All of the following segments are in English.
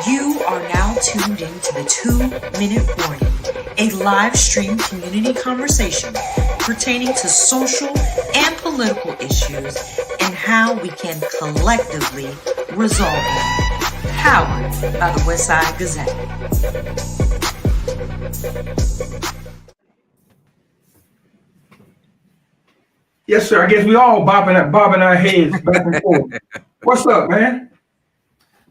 You are now tuned into the 2-Minute Warning, a live stream community conversation pertaining to social and political issues and how we can collectively resolve them. Powered by the Westside Gazette. Yes, sir. I guess we all bobbing our heads back and forth. What's up, man?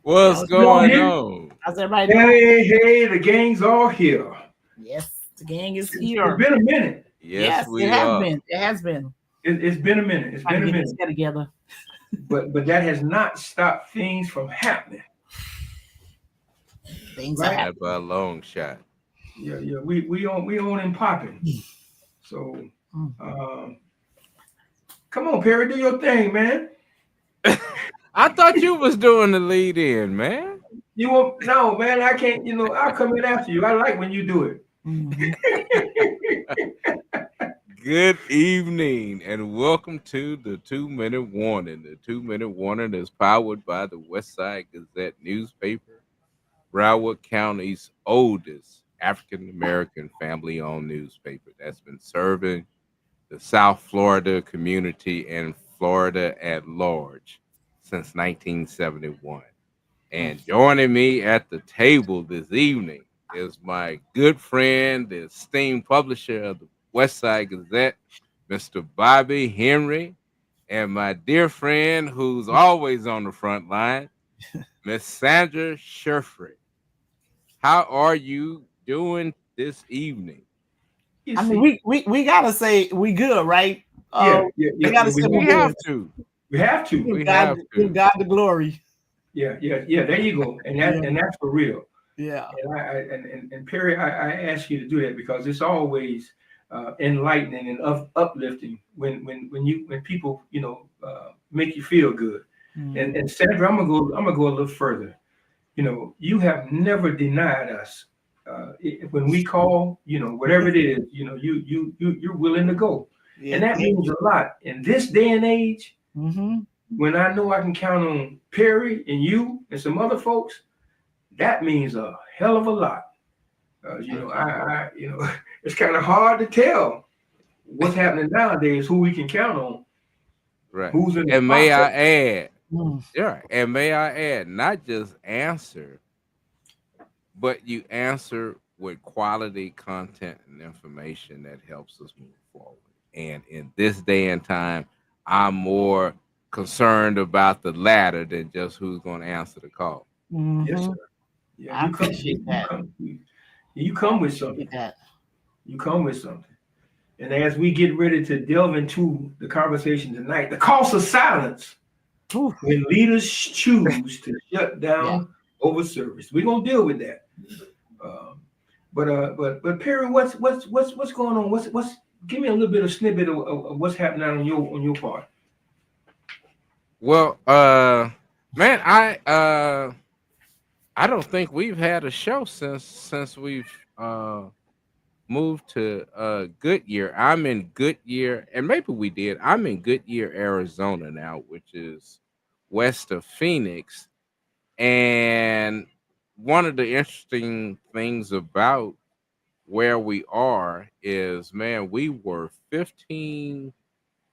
What's going on? How's everybody doing? Hey, the gang's all here. Yes, the gang is here. It's been a minute. Yes, it has been. It has been. It's been a minute. It's been a minute. Get together. But that has not stopped things from happening. Things right? happen by a long shot. Yeah. We on and popping. So come on, Perry, do your thing, man. I thought you was doing the lead in, man. You won't? No, man. I can't. I'll come in after you. I like when you do it. Mm-hmm. Good evening and welcome to the 2-Minute Warning. The 2-Minute Warning is powered by the Westside Gazette newspaper, Broward County's oldest African-American family-owned newspaper that's been serving the South Florida community and Florida at large since 1971. And joining me at the table this evening is my good friend, the esteemed publisher of the Westside Gazette, Mr. Bobby Henry, and my dear friend who's always on the front line, Miss Sandra Sherford. How are you doing this evening? I mean, we gotta say we good, right? Yeah. We gotta say we have to. We have to. We have to. Give God the glory. Yeah. There you go, and that's for real. Yeah. And Perry, I ask you to do that because it's always enlightening and uplifting when people make you feel good. Mm-hmm. And Sandra, I'm gonna go a little further. You have never denied us when we call. Whatever it is, you're willing to go, and that means a lot in this day and age. Mm-hmm. When I know I can count on Perry and you and some other folks, that means a hell of a lot. It's kind of hard to tell what's happening nowadays, who we can count on. Right. Who's in the and may process. I add, and may I add, not just answer, but you answer with quality content and information that helps us move forward. And in this day and time, I'm more concerned about the latter than just who's going to answer the call. Mm-hmm. Yes, sir. Yeah, I appreciate that. You come with something. You come with something. And as we get ready to delve into the conversation tonight, the cost of silence when leaders choose to shut down over service. We're gonna deal with that. But Perry, what's going on? What's give me a little bit of snippet of what's happening on your part. Well, man, I don't think we've had a show since we've moved to Goodyear. I'm in Goodyear, and maybe we did. I'm in Goodyear, Arizona now, which is west of Phoenix. And one of the interesting things about where we are is, man, we were 15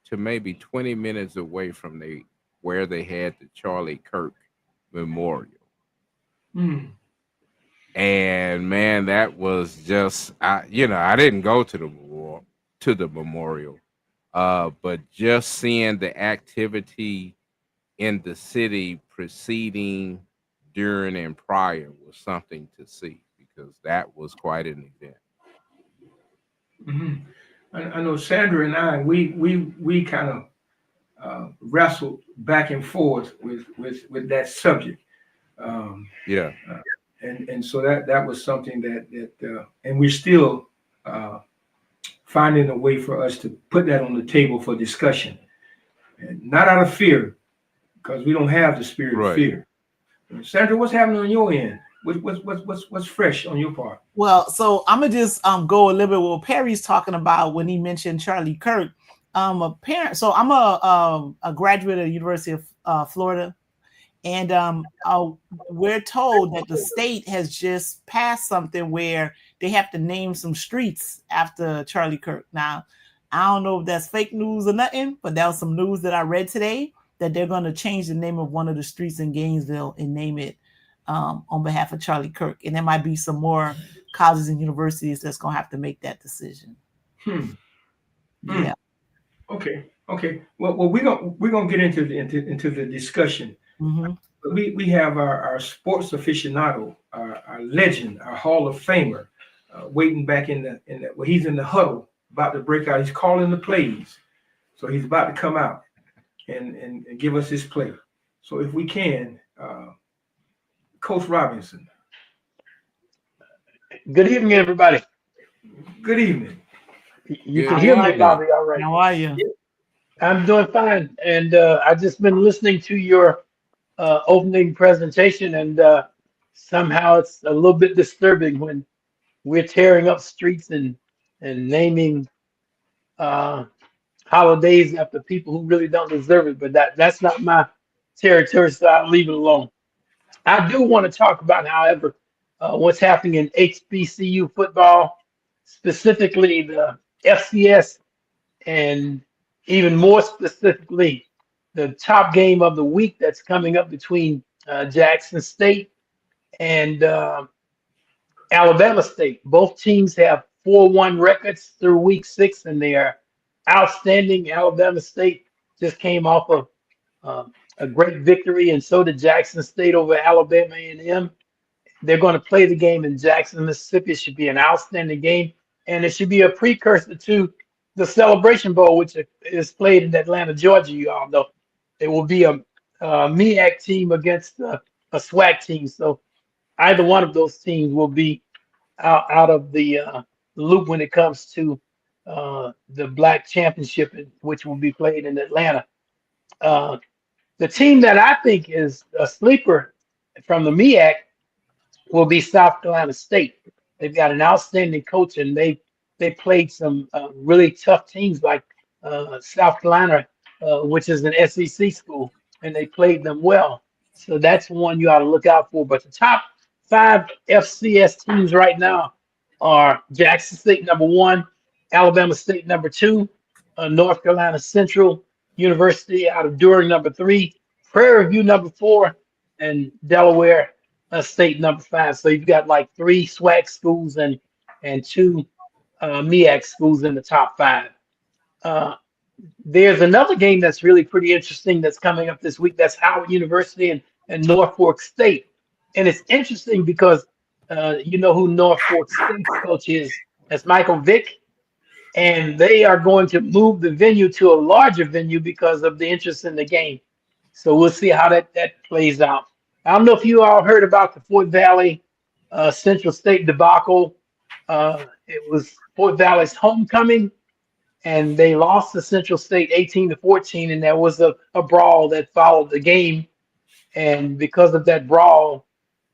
to maybe 20 minutes away from where they had the Charlie Kirk Memorial. And man, that was just I didn't go to the memorial, but just seeing the activity in the city preceding, during, and prior was something to see, because that was quite an event. Mm-hmm. I know Sandra and I we kind of wrestled back and forth with that subject. And so that was something that and we're still finding a way for us to put that on the table for discussion, and not out of fear, because we don't have the spirit of fear. Sandra, what's happening on your end? What's fresh on your part? Well, so I'm gonna just go a little bit with what Perry's talking about when he mentioned Charlie Kirk. A parent. So I'm a graduate of the University of Florida. And we're told that the state has just passed something where they have to name some streets after Charlie Kirk. Now, I don't know if that's fake news or nothing, but that was some news that I read today, that they're going to change the name of one of the streets in Gainesville and name it on behalf of Charlie Kirk. And there might be some more colleges and universities that's going to have to make that decision. Yeah. Okay. Well, we're gonna get into the discussion. Mm-hmm. We have our sports aficionado, our legend, our Hall of Famer, waiting back in the well, he's in the huddle, about to break out. He's calling the plays, so he's about to come out and give us his play. So if we can, Coach Robinson. Good evening, everybody. Good evening. You can hear me, Bobby, all right. How are you? I'm doing fine, and I've just been listening to your opening presentation, and somehow it's a little bit disturbing when we're tearing up streets and naming holidays after people who really don't deserve it. But that's not my territory, so I'll leave it alone. I do want to talk about, however, what's happening in HBCU football, specifically the FCS, and even more specifically, the top game of the week that's coming up between Jackson State and Alabama State. Both teams have 4-1 records through week 6, and they are outstanding. Alabama State just came off of a great victory, and so did Jackson State over Alabama A&M. They're going to play the game in Jackson, Mississippi. It should be an outstanding game, and it should be a precursor to the Celebration Bowl, which is played in Atlanta, Georgia. You all know it will be a MEAC team against a SWAC team. So either one of those teams will be out of the loop when it comes to the Black Championship, which will be played in Atlanta. The team that I think is a sleeper from the MEAC will be South Carolina State. They've got an outstanding coach, and they played some really tough teams like South Carolina, which is an SEC school, and they played them well. So that's one you ought to look out for. But the top 5 FCS teams right now are Jackson State #1, Alabama State #2, North Carolina Central University out of Durham #3, Prairie View #4, and Delaware State #5. So you've got like 3 SWAC schools and 2 MEAC schools in the top 5. There's another game that's really pretty interesting that's coming up this week. That's Howard University and Norfolk State. And it's interesting because you know who Norfolk State's coach is. That's Michael Vick. And they are going to move the venue to a larger venue because of the interest in the game. So we'll see how that plays out. I don't know if you all heard about the Fort Valley Central State debacle. It was Fort Valley's homecoming, and they lost to Central State 18-14, and there was a brawl that followed the game. And because of that brawl,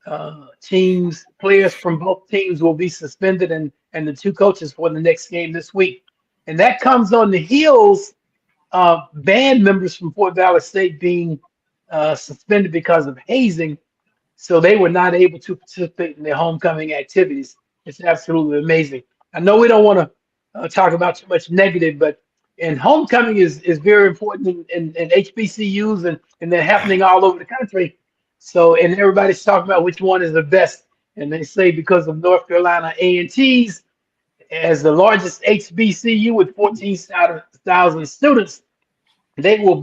players from both teams will be suspended, and the 2 coaches for the next game this week. And that comes on the heels of band members from Fort Valley State being suspended because of hazing. So they were not able to participate in their homecoming activities. It's absolutely amazing. I know we don't want to talk about too much negative, but homecoming is very important in HBCUs, and they're happening all over the country. So, and everybody's talking about which one is the best. And they say because of North Carolina A&T's as the largest HBCU with 14,000 students, they will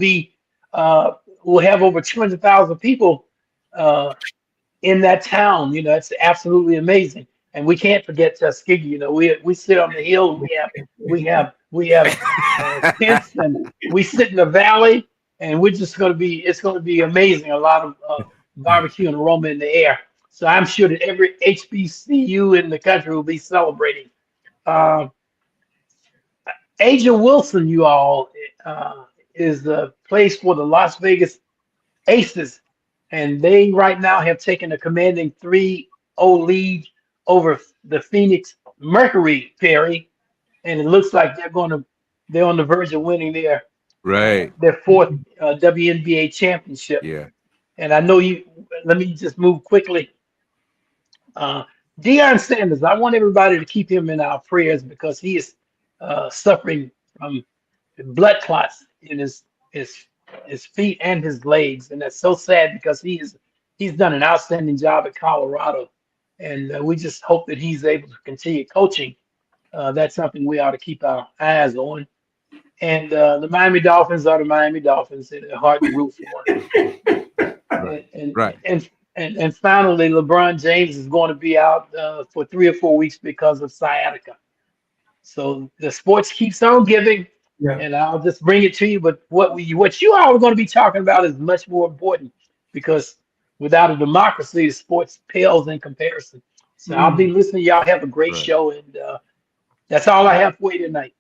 have over 200,000 people in that town. You know, it's absolutely amazing. And we can't forget Tuskegee. You know, we sit on the hill, and we have tents, and we sit in the valley, and it's going to be amazing. A lot of barbecue and aroma in the air. So I'm sure that every HBCU in the country will be celebrating. Asia Wilson, you all, is the place for the Las Vegas Aces, and they right now have taken a commanding 3-0 lead over the Phoenix Mercury, Perry, and it looks like they're on the verge of winning their 4th WNBA championship. Yeah. And I know you. Let me just move quickly. Deion Sanders. I want everybody to keep him in our prayers because he is suffering from blood clots in his feet and his legs, and that's so sad because he's done an outstanding job at Colorado, and we just hope that he's able to continue coaching. That's something we ought to keep our eyes on. And the Miami Dolphins are the Miami Dolphins, and they're hard to root for. Right. And Right. and finally, LeBron James is going to be out for 3 or 4 weeks because of sciatica. So the sports keeps on giving. Yeah. And I'll just bring it to you. But what you all are going to be talking about is much more important because without a democracy, sports pales in comparison. So I'll be listening. Y'all have a great Right. show, and that's all I have for you tonight.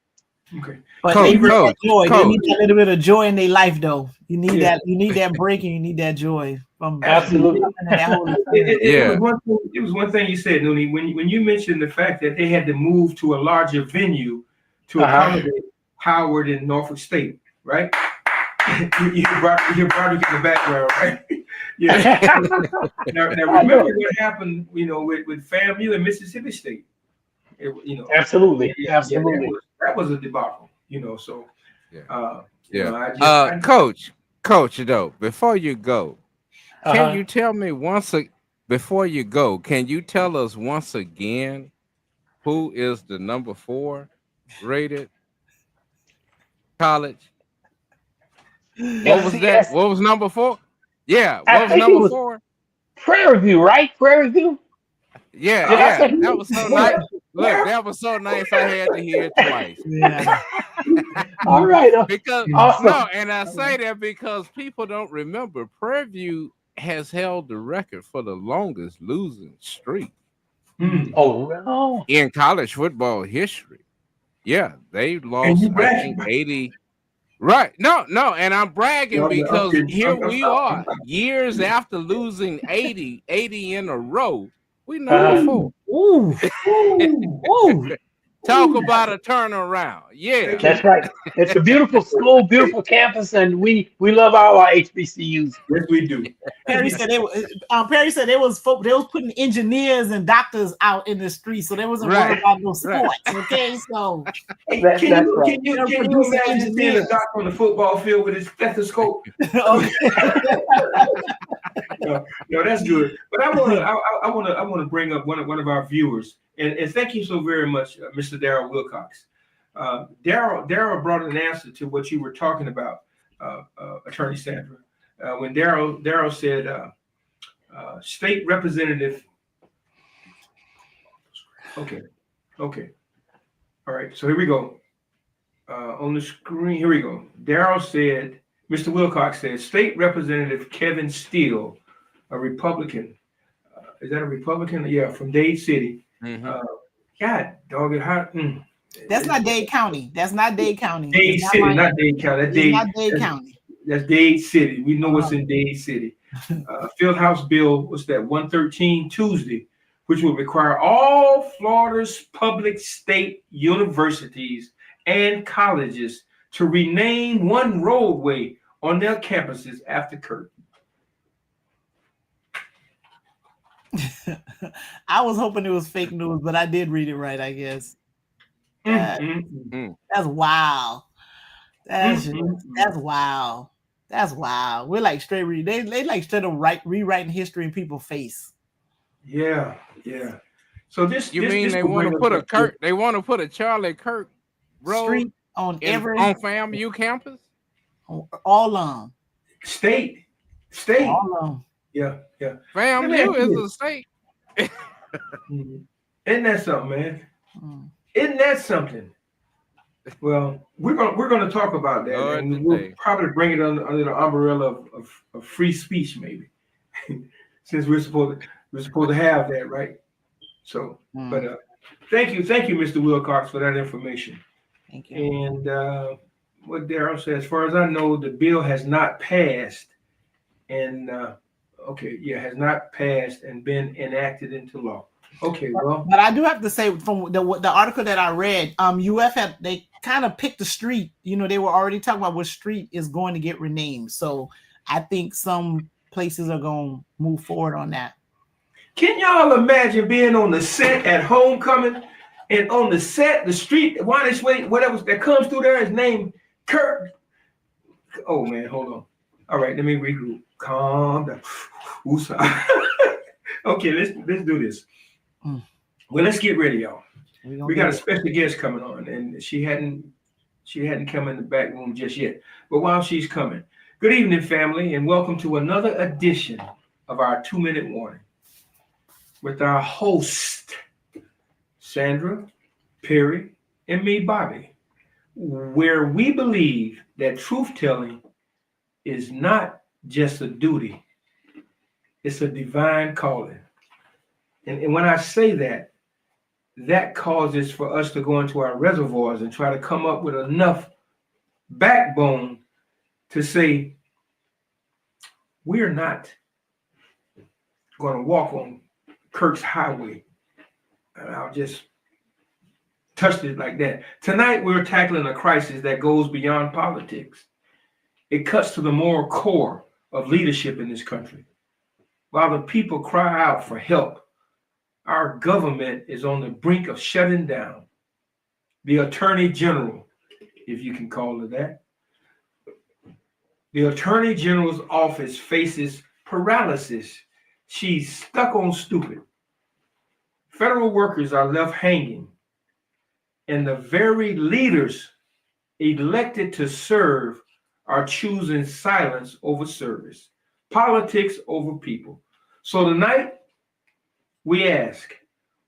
Okay. But Coach, they need that Coach, joy. They Coach. need a little bit of joy in their life, though. You need Yeah. that. You need that break, and you need that joy from Absolutely. that whole It was one thing you said, Noonie, when you mentioned the fact that they had to move to a larger venue to accommodate Howard and Norfolk State, right? you brought it in the background, right? Yeah. now remember what happened, with FAMU and Mississippi State. Absolutely. Yeah, Absolutely. that was a debacle, so. Yeah. Coach, though, before you go, can you tell me before you go, can you tell us once again who is the number 4 rated college? What was that? What was number 4? Yeah, what was number 4? Prairie View, right? Prairie View. Yeah, that was so nice. Look, that was so nice. I had to hear it twice. Yeah. All right. Because awesome. no, and I say that because people don't remember Prairie View has held the record for the longest losing streak in college football history. Yeah, they lost, I think, 80. Right. No, and I'm bragging because here we are, years after losing 80 in a row. We number 4. Ooh. Talk about a turnaround. Yeah. That's right. It's a beautiful school, beautiful campus, and we love all our HBCUs. Yes, we do. Perry said they was putting engineers and doctors out in the street, so they wasn't worried about no sports. Okay, so Hey, can you imagine seeing a doctor on the football field with his stethoscope? No, that's good. But I want to bring up one of our viewers, and thank you so very much, Mr. Darryl Wilcox. Darryl brought an answer to what you were talking about, Attorney Sandra. When Darryl said state representative. Okay. All right. So here we go. On the screen, here we go. Darryl said, Mr. Wilcox said, State Representative Kevin Steele, a Republican. Is that a Republican? Yeah, from Dade City. Mm-hmm. God, dog it, how? That's not Dade County. That's not Dade County. Dade City, not Dade County. That's not Dade County. That's Dade City. We know what's in Dade City. Field House Bill was that 113 Tuesday, which will require all Florida's public state universities and colleges to rename one roadway on their campuses after Kirk. I was hoping it was fake news, but I did read it right, I guess. That's wild. That's wild. That's wild. We're like straight read. They like straight up rewriting history in people's face. Yeah. So they want to put a Kirk? They want to put a Charlie Kirk road street on FAMU campus? All on state. All on. Yeah. FAMU is a state. Isn't that something, man? Isn't that something? Well, we're gonna talk about that, and we'll probably bring it under the umbrella of free speech, maybe, since we're supposed to have that, right? So, but thank you, Mr. Wilcox, for that information. Thank you. And what Darryl said, as far as I know, the bill has not passed, and has not passed and been enacted into law. Okay, well, but I do have to say from the article that I read, UF they kind of picked the street. They were already talking about what street is going to get renamed. So I think some places are going to move forward on that. Can y'all imagine being on the set at Homecoming, and on the set, the street, whatever that comes through there is named Kirk. Oh man, hold on. All right, let me regroup. Calm down. Okay, let's do this. Well, let's get ready, y'all. We got a special guest coming on, and she hadn't come in the back room just yet. But while she's coming, good evening, family, and welcome to another edition of our 2-minute warning with our host, Sandra, Perry, and me, Bobby, where we believe that truth-telling is not just a duty, it's a divine calling. And when I say that, that causes for us to go into our reservoirs and try to come up with enough backbone to say, we're not going to walk on Kirk's highway. And I'll just touch it like that. Tonight, we're tackling a crisis that goes beyond politics. It cuts to the moral core of leadership in this country. While the people cry out for help, our government is on the brink of shutting down. The Attorney General, if you can call it that, the Attorney General's office faces paralysis. She's stuck on stupid. Federal workers are left hanging, and the very leaders elected to serve are choosing silence over service, politics over people. So tonight, we ask,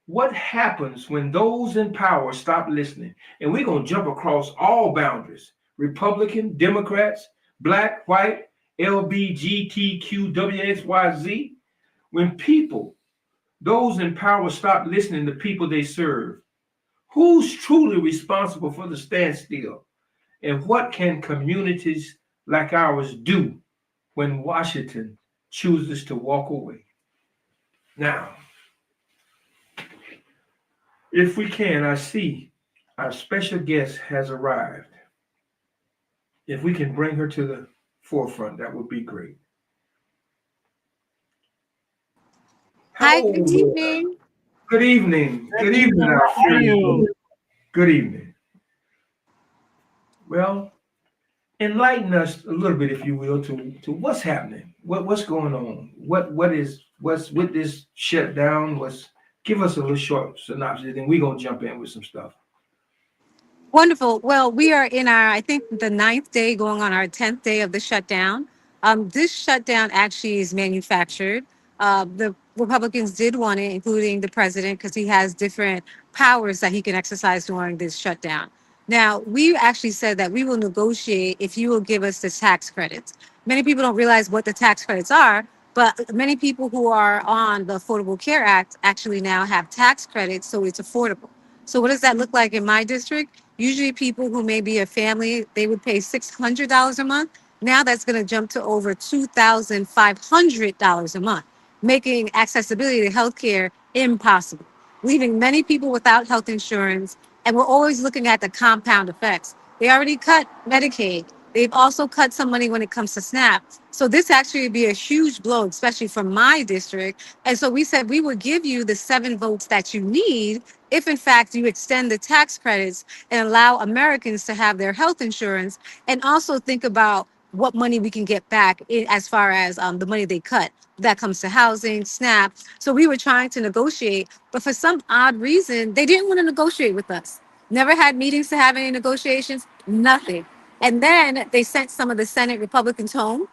what happens when those in power stop listening? And we're going to jump across all boundaries, Republican, Democrats, Black, white, LBGTQ, WXYZ. When people, those in power, stop listening to people they serve, who's truly responsible for the standstill? And what can communities like ours do when Washington chooses to walk away? Now, if we can, I see our special guest has arrived. If we can bring her to the forefront, that would be great. Hi, good evening. Good evening. Good evening, our friend. Good evening. Well, enlighten us a little bit, if you will, to what's happening. What's going on? What's with this shutdown? Give us a little short synopsis, and we're gonna jump in with some stuff. Wonderful. Well, we are in I think, the 9th day, going on our 10th day of the shutdown. This shutdown actually is manufactured. The Republicans did want it, including the president, because he has different powers that he can exercise during this shutdown. Now, we actually said that we will negotiate if you will give us the tax credits. Many people don't realize what the tax credits are, but many people who are on the Affordable Care Act actually now have tax credits, so it's affordable. So what does that look like in my district? Usually people who may be a family, they would pay $600 a month. Now that's going to jump to over $2,500 a month, making accessibility to healthcare impossible, leaving many people without health insurance. And we're always looking at the compound effects. They already cut Medicaid. They've also cut some money when it comes to SNAP. So this actually would be a huge blow, especially for my district. And so we said we would give you the 7 votes that you need if, in fact, you extend the tax credits and allow Americans to have their health insurance, and also think about what money we can get back as far as the money they cut. That comes to housing, SNAP. So we were trying to negotiate, but for some odd reason, they didn't want to negotiate with us. Never had meetings to have any negotiations, nothing. And then they sent some of the Senate Republicans home,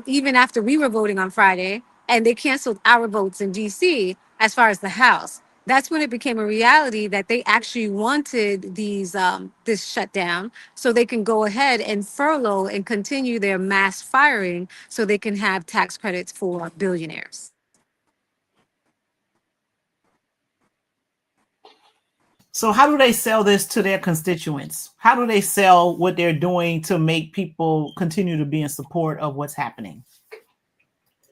even after we were voting on Friday, and they canceled our votes in DC as far as the House. That's when it became a reality that they actually wanted this shutdown so they can go ahead and furlough and continue their mass firing so they can have tax credits for billionaires. So how do they sell this to their constituents? How do they sell what they're doing to make people continue to be in support of what's happening?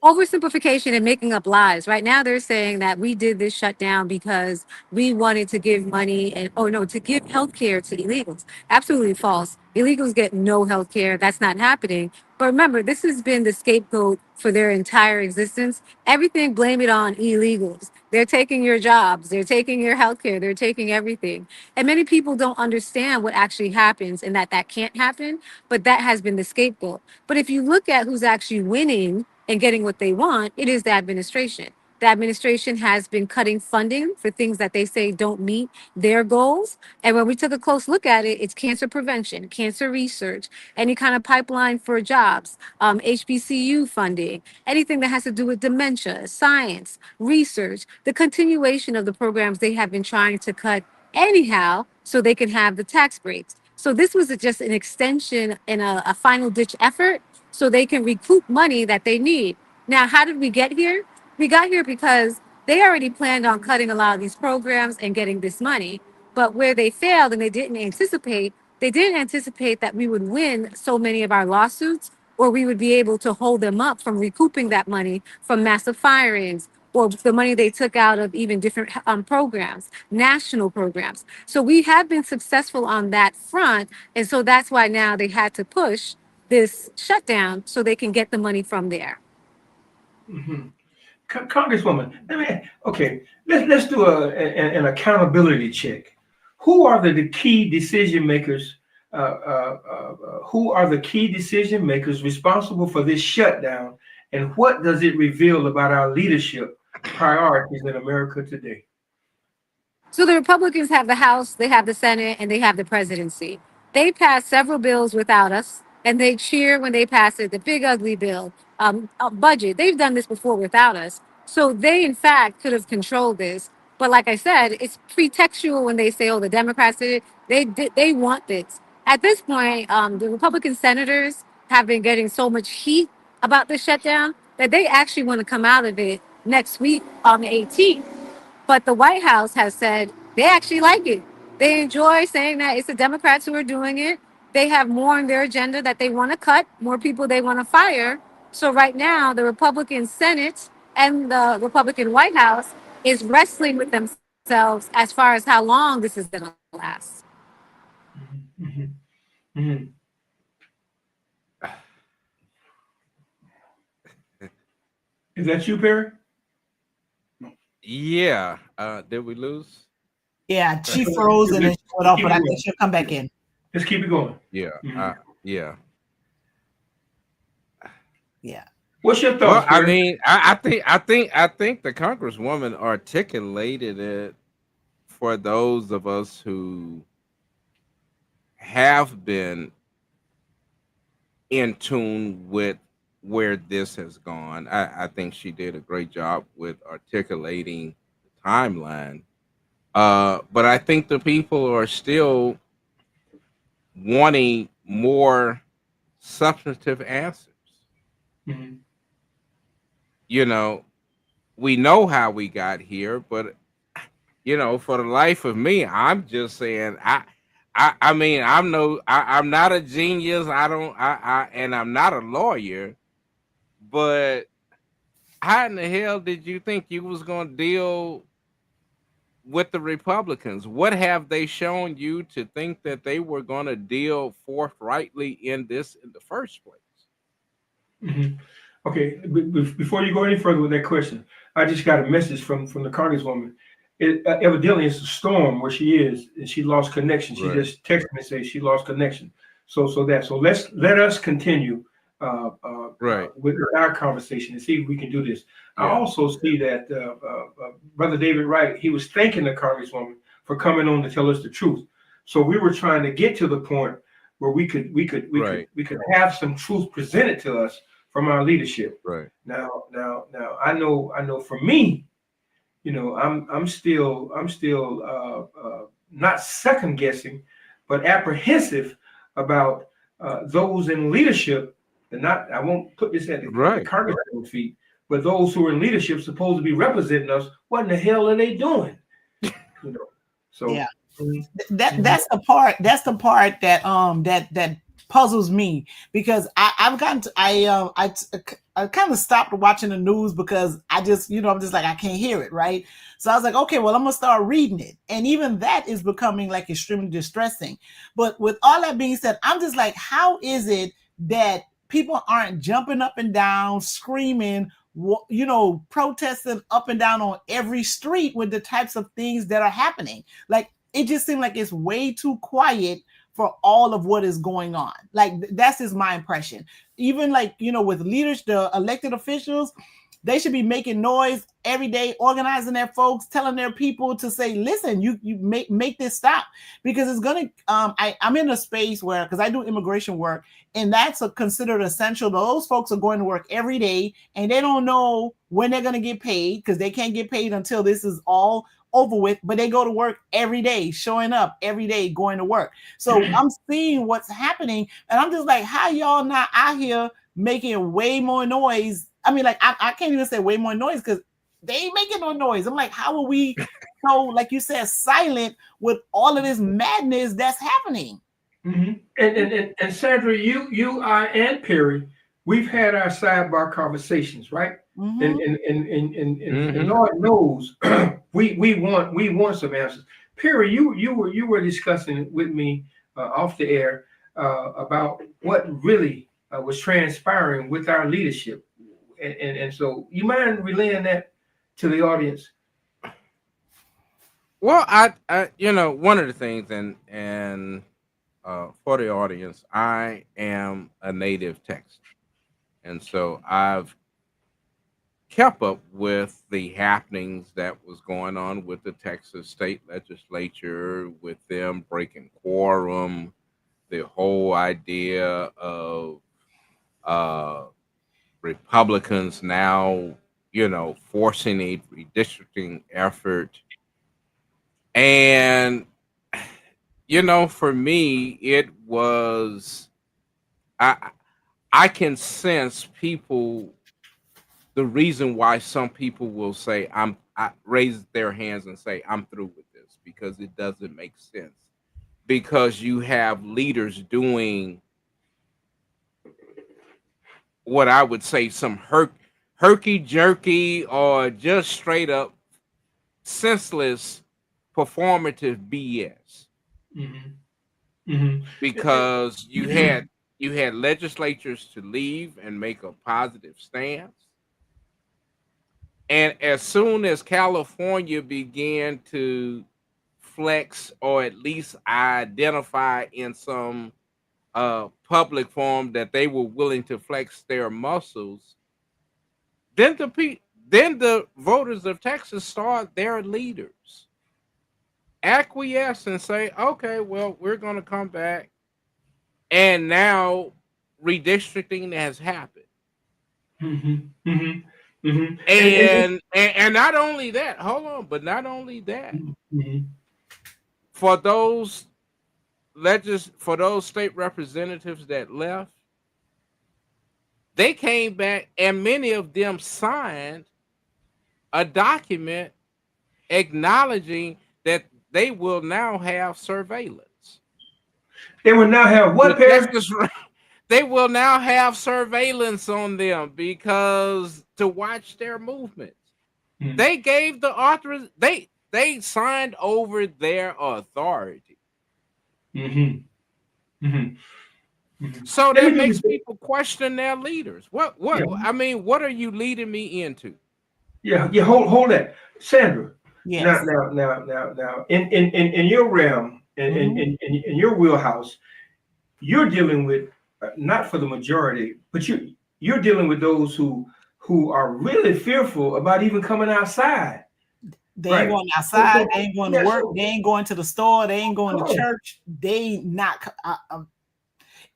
Oversimplification and making up lies. Right now, they're saying that we did this shutdown because we wanted to give money to give healthcare to illegals. Absolutely false. Illegals get no health care. That's not happening. But remember, this has been the scapegoat for their entire existence. Everything, blame it on illegals. They're taking your jobs. They're taking your health care. They're taking everything. And many people don't understand what actually happens and that that can't happen. But that has been the scapegoat. But if you look at who's actually winning and getting what they want, it is the administration. The administration has been cutting funding for things that they say don't meet their goals. And when we took a close look at it, it's cancer prevention, cancer research, any kind of pipeline for jobs, HBCU funding, anything that has to do with dementia, science, research, the continuation of the programs they have been trying to cut anyhow so they can have the tax breaks. So this was just an extension and a final ditch effort so they can recoup money that they need. Now, how did we get here? We got here because they already planned on cutting a lot of these programs and getting this money. But where they failed and they didn't anticipate that we would win so many of our lawsuits, or we would be able to hold them up from recouping that money from massive firings or the money they took out of even different programs, national programs. So we have been successful on that front. And so that's why now they had to push this shutdown so they can get the money from there. Mhm. Congresswoman, okay, let's do an accountability check. Who are the key decision makers? Who are the key decision makers responsible for this shutdown, and what does it reveal about our leadership priorities in America today? So the Republicans have the House, they have the Senate, and they have the presidency. They passed several bills without us, and they cheer when they pass it. The big ugly bill, a budget. They've done this before without us. So they, in fact, could have controlled this. But like I said, it's pretextual when they say, "Oh, the Democrats did it." They want this. At this point, the Republican senators have been getting so much heat about the shutdown that they actually want to come out of it next week on the 18th. But the White House has said they actually like it. They enjoy saying that it's the Democrats who are doing it. They have more on their agenda that they want to cut, more people they want to fire. So right now, the Republican Senate and the Republican White House is wrestling with themselves as far as how long this is going to last. Mhm, mhm. Is that you, Perry? Yeah. Did we lose? Yeah, she froze and then she went off, but I think she'll come back in. Just keep it going. Yeah. Mhm. Yeah. Yeah. What's your Well, thoughts, I Perry? mean, I think the Congresswoman articulated it for those of us who have been in tune with where this has gone. I think she did a great job with articulating the timeline. But I think the people are still wanting more substantive answers. Mhm. You know, we know how we got here, but for the life of me, I'm just saying I mean, I'm not a genius. And I'm not a lawyer, but how in the hell did you think you was going to deal with the Republicans? What have they shown you to think that they were going to deal forthrightly in this in the first place? Mhm. Okay, before you go any further with that question, I just got a message from the Congresswoman. Evidently, it's a storm where she is, and she lost connection. She Right. just texted me and say she lost connection. So let us continue Right. with our conversation and see if we can do this. I Yeah. also see that Brother David Wright, he was thanking the Congresswoman for coming on to tell us the truth. So we were trying to get to the point where we could Right. have some truth presented to us from our leadership. Right. Now, I know for me, I'm still not second guessing, but apprehensive about those in leadership. And not, I won't put this at the Right. Congressman's feet, but those who are in leadership supposed to be representing us. What in the hell are they doing? So Yeah. mhm. That's the part that puzzles me, because I've gotten to, I kind of stopped watching the news because I just, I'm just like, I can't hear it, right? So I was like, okay, well, I'm gonna start reading it, and even that is becoming like extremely distressing. But with all that being said, I'm just like, how is it that people aren't jumping up and down, screaming, protesting up and down on every street with the types of things that are happening? Like, it just seemed like it's way too quiet for all of what is going on. Like, that's just my impression. Even like, with leaders, the elected officials, they should be making noise every day, organizing their folks, telling their people to say, listen, you make this stop, because it's going to, I'm in a space where, because I do immigration work, and that's considered essential. Those folks are going to work every day, and they don't know when they're going to get paid, because they can't get paid until this is all over with, but they go to work every day, showing up every day, going to work. So I'm seeing what's happening, and I'm just like, how y'all not out here making way more noise? I mean, like, I can't even say way more noise, because they ain't making no noise. I'm like, how are we so, like you said, silent with all of this madness that's happening? Mm-hmm. And Sandra, you, I, and Perry, we've had our sidebar conversations, right? And Lord knows we want some answers. Perry, you were discussing with me off the air about what really was transpiring with our leadership, and so you mind relaying that to the audience? Well, I one of the things, and for the audience, I am a native Texan, and so I've kept up with the happenings that was going on with the Texas state legislature, with them breaking quorum, the whole idea of uh, Republicans now, forcing a redistricting effort. And, for me, it was, I can sense people, the reason why some people will say, I raise their hands and say, I'm through with this, because it doesn't make sense. Because you have leaders doing what I would say some herky jerky or just straight up senseless performative BS. Because you had legislatures to leave and make a positive stance. And as soon as California began to flex, or at least identify in some public forum that they were willing to flex their muscles, then the voters of Texas saw their leaders acquiesce and say, okay, well, we're going to come back, and now redistricting has happened. And not only that, hold on, but not only that, for those state representatives that left, they came back, and many of them signed a document acknowledging that they will now have surveillance. They will now have what, Perry? They will now have surveillance on them, because to watch their movements. They gave the author. They signed over their authority. So that makes people question their leaders. What? I mean, what are you leading me into? Yeah. Hold that, Sandra. Yes. Now, in your realm, in your wheelhouse, you're dealing with not for the majority, but you're dealing with those who are really fearful about even coming outside. They ain't going outside. They ain't going to work. They ain't going to the store. They ain't going to church. They not.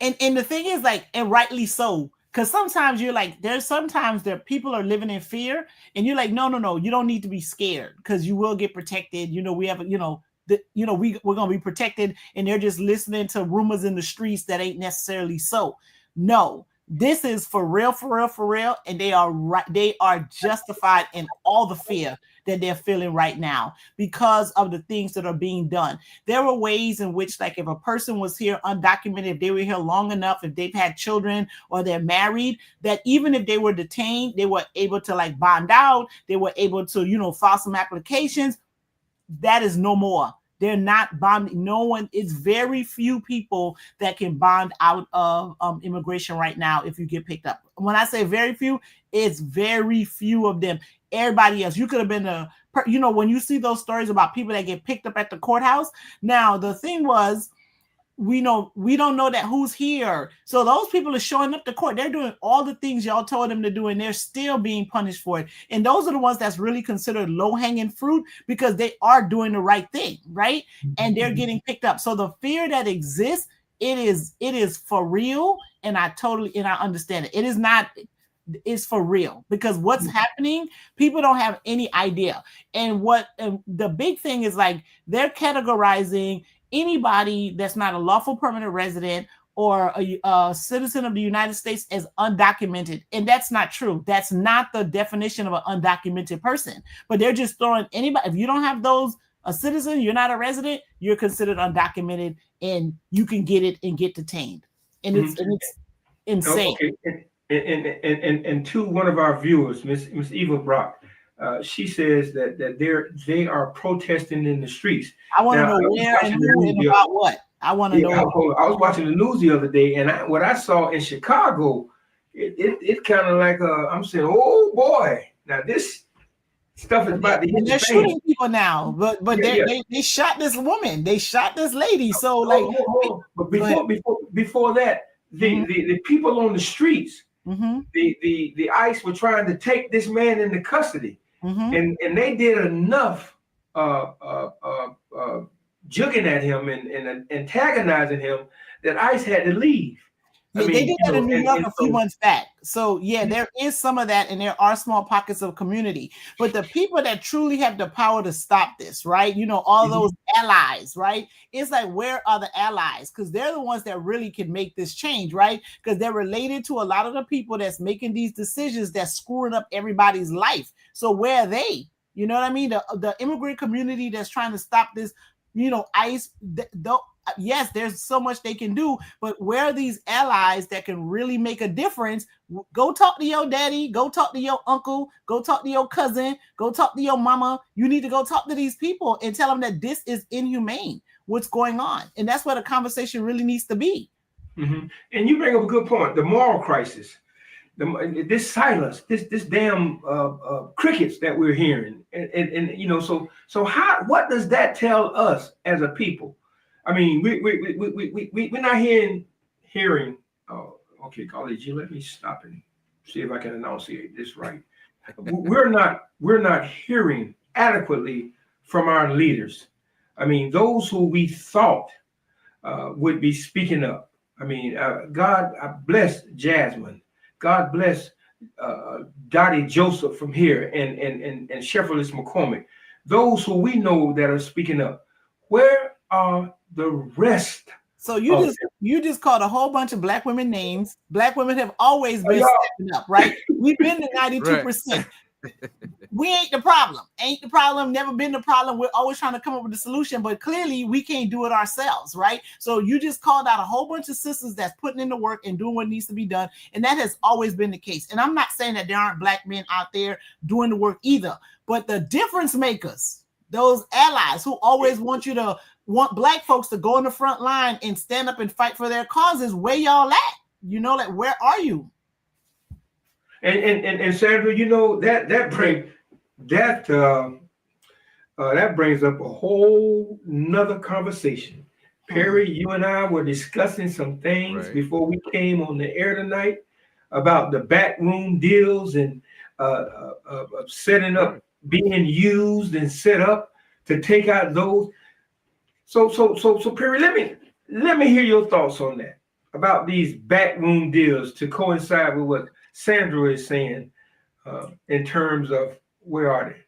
And the thing is, like, and rightly so, because sometimes you're like, sometimes people are living in fear, and you're like, no, you don't need to be scared, because you will get protected. We have, we're gonna be protected, and they're just listening to rumors in the streets that ain't necessarily so. No, this is for real, and they are right. They are justified in all the fear that they're feeling right now because of the things that are being done. There were ways in which, like, if a person was here undocumented, if they were here long enough, if they've had children or they're married, that even if they were detained, they were able to like bond out, they were able to, you know, file some applications. That is no more. They're not bonding. No one, it's very few people that can bond out of immigration right now if you get picked up. When I say very few, it's very few of them. Everybody else, you could have been you know, when you see those stories about people that get picked up at the courthouse. Now, the thing was, we don't know that who's here. So those people are showing up to court. They're doing all the things y'all told them to do, and they're still being punished for it. And those are the ones that's really considered low-hanging fruit because they are doing the right thing, right? And they're getting picked up. So the fear that exists, it is for real, and I understand it. It is not. It's for real because what's happening, people don't have any idea. And the big thing is, like, they're categorizing anybody that's not a lawful permanent resident or a citizen of the United States as undocumented. And that's not true. That's not the definition of an undocumented person. But they're just throwing anybody. If you don't have those, a citizen, you're not a resident, you're considered undocumented, and you can get it and get detained. And it's insane. Okay. And to one of our viewers, Miss Eva Brock, she says that they are protesting in the streets. I want to know where and who and about what. I want to know. I was watching the news the other day, and what I saw in Chicago, it kind of like I'm saying, oh boy, now this stuff is about to hit. They're shooting people now, but they shot this woman, they shot this lady. So but before that, the people on the streets. Mm-hmm. The ICE were trying to take this man into custody, and they did enough jugging at him and antagonizing him that ICE had to leave. Yeah, they did that in New York a few months back. So yeah, there is some of that, and there are small pockets of community. But the people that truly have the power to stop this, right? You know, all those allies, right? It's like, where are the allies? Because they're the ones that really can make this change, right? Because they're related to a lot of the people that's making these decisions that's screwing up everybody's life. So where are they? You know what I mean? The immigrant community that's trying to stop this, you know, ICE. Yes, there's so much they can do, but where are these allies that can really make a difference? Go talk to your daddy, go talk to your uncle, go talk to your cousin, go talk to your mama. You need to go talk to these people and tell them that this is inhumane, what's going on. And that's where the conversation really needs to be. Mm-hmm. And you bring up a good point, the moral crisis. This silence, this damn crickets that we're hearing. And you know, so what does that tell us as a people? I mean, we're not hearing. Oh, okay, college. You let me stop and see if I can enunciate this right. We're not hearing adequately from our leaders. I mean, those who we thought would be speaking up. I mean, God bless Jasmine. God bless Dottie Joseph from here and Shepherdess McCormick. Those who we know that are speaking up. Where are the rest? So you just called a whole bunch of black women names. Black women have always been stepping up, right? We've been the 92%. We ain't the problem. Ain't the problem. Never been the problem. We're always trying to come up with a solution, but clearly we can't do it ourselves, right? So you just called out a whole bunch of sisters that's putting in the work and doing what needs to be done, and that has always been the case. And I'm not saying that there aren't black men out there doing the work either, but the difference makers, those allies who always want black folks to go in the front line and stand up and fight for their causes, where y'all at? You know, like, where are you? And Sandra, you know, that brings up a whole nother conversation. Perry, you and I were discussing some things before we came on the air tonight about the backroom deals and setting up, being used and set up to take out those. So Perry, let me hear your thoughts on that, about these backroom deals to coincide with what Sandra is saying in terms of where are they?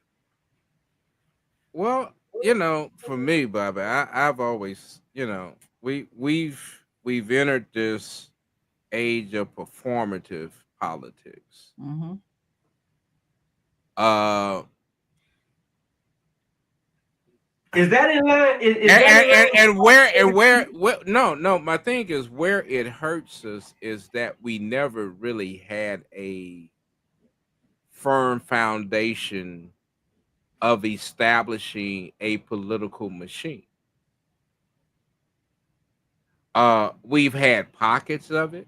Well, you know, for me, Bobby, I've always, you know, we've entered this age of performative politics. Is that in line? And where no, my thing is where it hurts us is that we never really had a firm foundation of establishing a political machine. We've had pockets of it,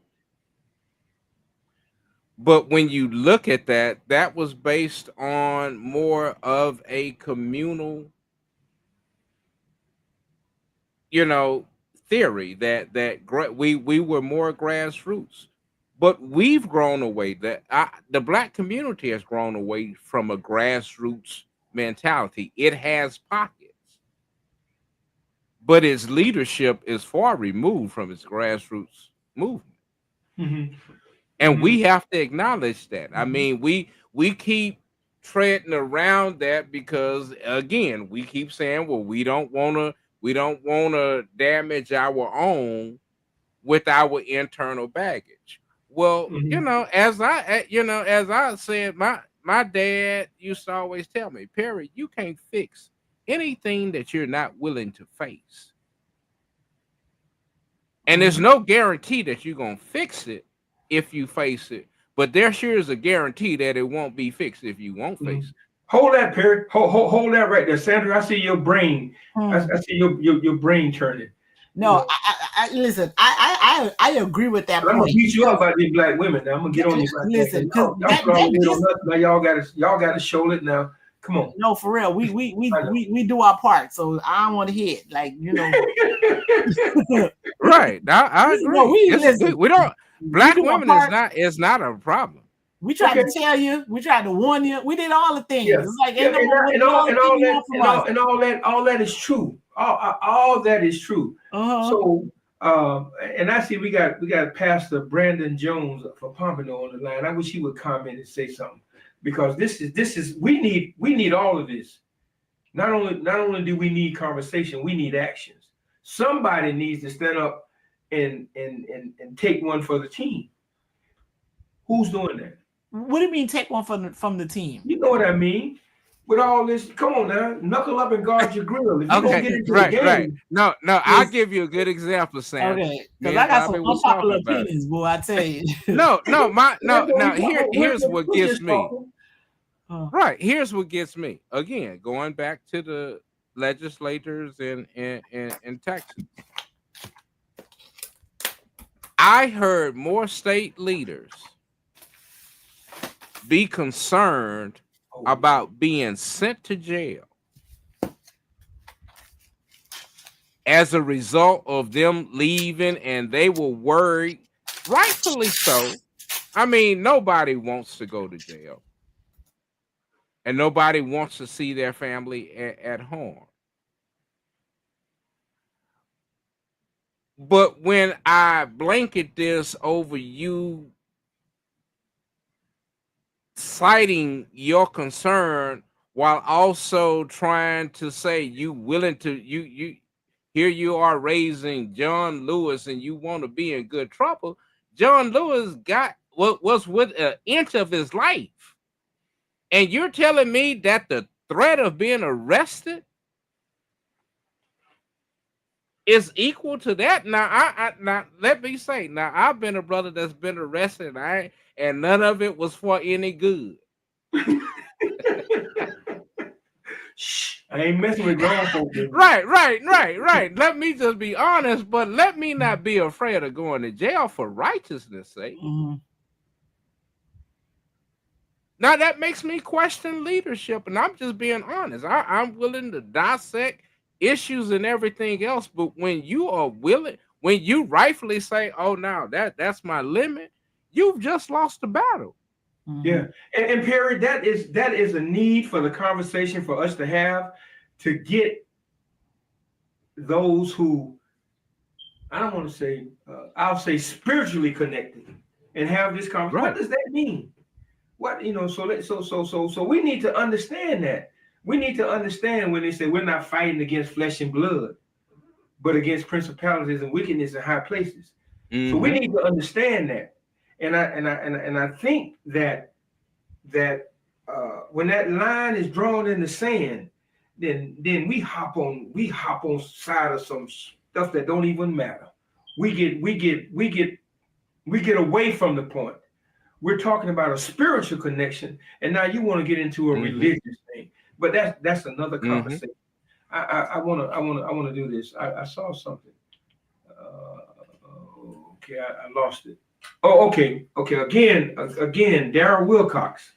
but when you look at that, that was based on more of a communal, theory we were more grassroots. But we've grown away. The black community has grown away from a grassroots mentality. It has pockets, but its leadership is far removed from its grassroots movement. Mm-hmm. And we have to acknowledge that. I mean, we keep treading around that because again, we keep saying, well, we don't want to damage our own with our internal baggage. Well, as I said, my dad used to always tell me, Perry, you can't fix anything that you're not willing to face. And there's no guarantee that you're going to fix it if you face it, but there sure is a guarantee that it won't be fixed if you won't face it. Hold that, Perry. Hold that right there, Sandra. I see your brain. I see your brain turning. No, I listen. I agree with that. I'm gonna beat you up about these black women. Now I'm gonna get on you. Listen, now y'all got to show it now. Come on. No, for real. We do our part. So I don't want to hear it. Like, Right. I agree. We don't. Black women is not a problem. We tried to tell you. We tried to warn you. We did all the things. It's like all that is true. All that is true. So, and I see we got Pastor Brandon Jones for Pompano on the line. I wish he would comment and say something, because this is we need all of this. Not only do we need conversation, we need actions. Somebody needs to stand up and take one for the team. Who's doing that? What do you mean take one from the team? You know what I mean. With all this, come on now, knuckle up and guard your grill. If you okay, get into right, the game, right. No, I'll give you a good example, Sam. Okay, because I got some unpopular opinions, boy. I tell you. No. Here's what gets me. Right, here's what gets me. Again, going back to the legislators in Texas, I heard more state leaders be concerned about being sent to jail as a result of them leaving, and they were worried, rightfully so. I mean, nobody wants to go to jail, and nobody wants to see their family at home. But when I blanket this over you citing your concern while also trying to say you willing to you here you are raising John Lewis and you want to be in good trouble. John Lewis got what was with an inch of his life, and you're telling me that the threat of being arrested is equal to that? Now now let me say, now I've been a brother that's been arrested, and none of it was for any good. Shh, I ain't messing with grown folks. Right. Let me just be honest, but let me not be afraid of going to jail for righteousness' sake. Mm-hmm. Now that makes me question leadership, and I'm just being honest. I'm willing to dissect issues and everything else, but when you are willing, when you rightfully say, "Oh, now that's my limit," you've just lost the battle. Mm-hmm. Yeah, and Perry, that is a need for the conversation for us to have, to get those who, I don't want to say, I'll say spiritually connected, and have this conversation. Right. What does that mean? What, so we need to understand that. We need to understand when they say we're not fighting against flesh and blood, but against principalities and wickedness in high places. Mm-hmm. So we need to understand that. And I think that when that line is drawn in the sand, then we hop on side of some stuff that don't even matter. We get away from the point. We're talking about a spiritual connection, and now you want to get into a religious thing. But that's another conversation. I want to do this. I saw something. Okay, I lost it. Oh, okay. Again, Daryl Wilcox.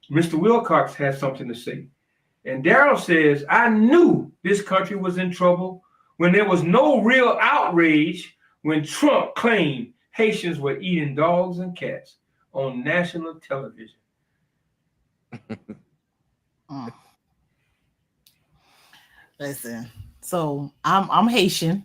Mr. Wilcox has something to say. And Daryl says, I knew this country was in trouble when there was no real outrage when Trump claimed Haitians were eating dogs and cats on national television. Listen, so I'm Haitian.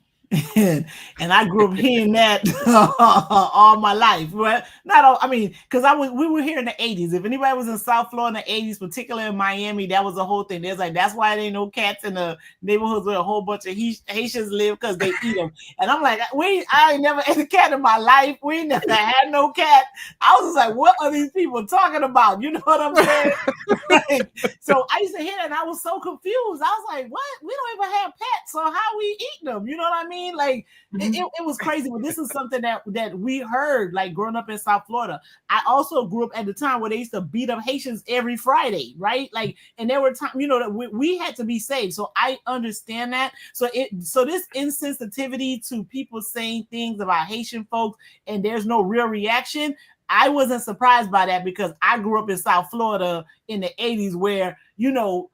And I grew up hearing that all my life. Well, not all, I mean, because we were here in the 80s. If anybody was in South Florida in the 80s, particularly in Miami, that was the whole thing. There's like, that's why there ain't no cats in the neighborhoods where a whole bunch of Haitians live, because they eat them. And I'm like, I ain't never ate a cat in my life. We never had no cat. I was just like, what are these people talking about? You know what I'm saying? So I used to hear that and I was so confused. I was like, what? We don't even have pets, so how we eat them? You know what I mean? Like it was crazy, but this is something that we heard like growing up in South Florida. I also grew up at the time where they used to beat up Haitians every Friday, right? Like, and there were times, you know, that we had to be saved. So I understand that. So this insensitivity to people saying things about Haitian folks and there's no real reaction, I wasn't surprised by that, because I grew up in South Florida in the 80s where, you know,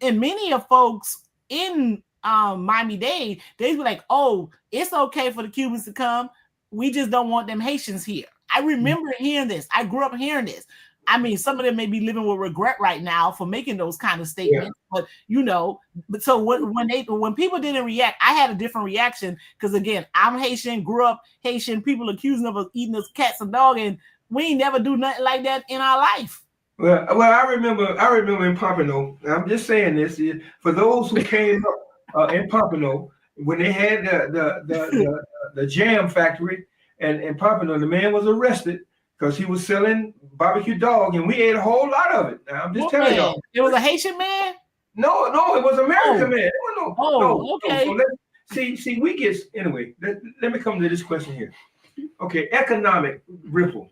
and many of folks in Miami-Dade, they'd be like, oh, it's okay for the Cubans to come. We just don't want them Haitians here. I remember hearing this. I grew up hearing this. I mean, some of them may be living with regret right now for making those kind of statements, but you know, but so when people didn't react, I had a different reaction, because again, I'm Haitian, grew up Haitian, people accusing of us eating us cats and dogs, and we ain't never do nothing like that in our life. Well, I remember in Pompano. I'm just saying this for those who came up in Pompano when they had the jam factory and Pompano. The man was arrested because he was selling barbecue dog, and we ate a whole lot of it. Now, I'm just telling y'all. It was a Haitian man? No, it was American man. Okay. So see, we get anyway. Let me come to this question here. Okay, economic ripple.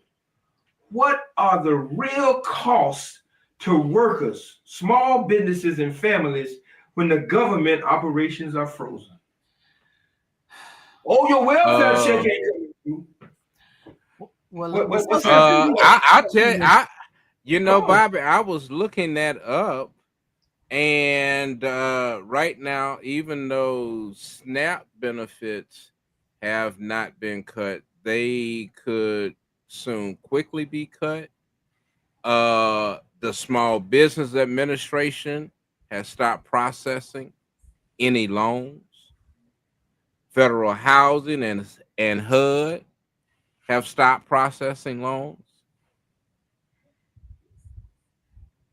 What are the real costs to workers, small businesses, and families when the government operations are frozen? Oh, your welfare check ain't coming through. I'll tell you, Bobby, I was looking that up, and right now, even though SNAP benefits have not been cut, they could soon quickly be cut. The Small Business Administration has stopped processing any loans. Federal Housing and HUD have stopped processing loans.